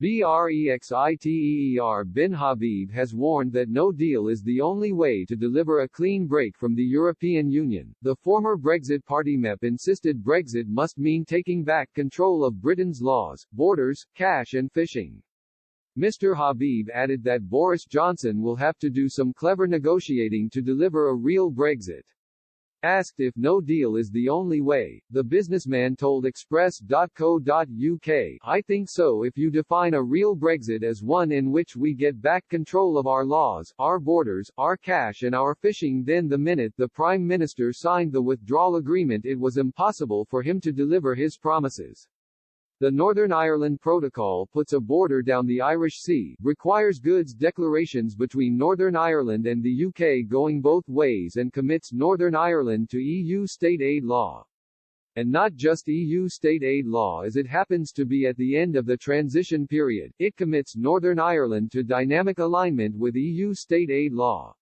Brexiteer bin Habib has warned that no deal is the only way to deliver a clean break from the European Union. The former Brexit Party MEP insisted Brexit must mean taking back control of Britain's laws, borders, cash and fishing. Mr. Habib added that Boris Johnson will have to do some clever negotiating to deliver a real Brexit. Asked if no deal is the only way, the businessman told Express.co.uk, "I think so if you define a real Brexit as one in which we get back control of our laws, our borders, our cash and our fishing, then the minute the Prime Minister signed the withdrawal agreement it was impossible for him to deliver his promises." The Northern Ireland Protocol puts a border down the Irish Sea, requires goods declarations between Northern Ireland and the UK going both ways and commits Northern Ireland to EU state aid law. And not just EU state aid law as it happens to be at the end of the transition period, it commits Northern Ireland to dynamic alignment with EU state aid law.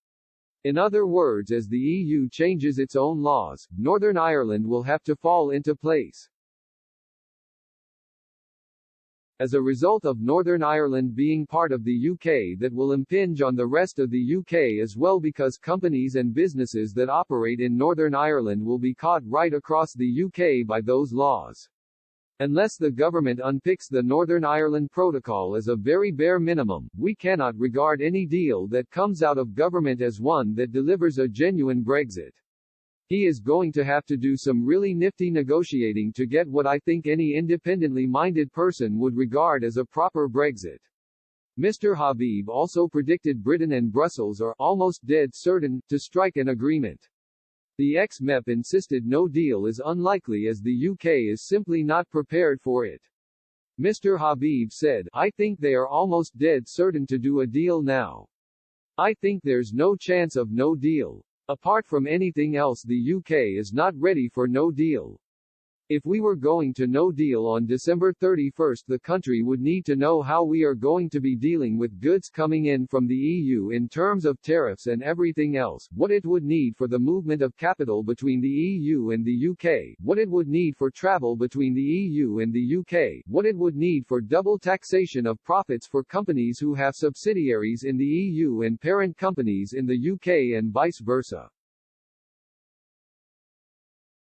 In other words, as the EU changes its own laws, Northern Ireland will have to fall into place. As a result of Northern Ireland being part of the UK, that will impinge on the rest of the UK as well, because companies and businesses that operate in Northern Ireland will be caught right across the UK by those laws. Unless the government unpicks the Northern Ireland Protocol as a very bare minimum, we cannot regard any deal that comes out of government as one that delivers a genuine Brexit. He is going to have to do some really nifty negotiating to get what I think any independently minded person would regard as a proper Brexit. Mr. Habib also predicted Britain and Brussels are almost dead certain to strike an agreement. The ex-MEP insisted no deal is unlikely as the UK is simply not prepared for it. Mr. Habib said, "I think they are almost dead certain to do a deal now. I think there's no chance of no deal. Apart from anything else, the UK is not ready for no deal. If we were going to no deal on December 31st, the country would need to know how we are going to be dealing with goods coming in from the EU in terms of tariffs and everything else, what it would need for the movement of capital between the EU and the UK, what it would need for travel between the EU and the UK, what it would need for double taxation of profits for companies who have subsidiaries in the EU and parent companies in the UK and vice versa."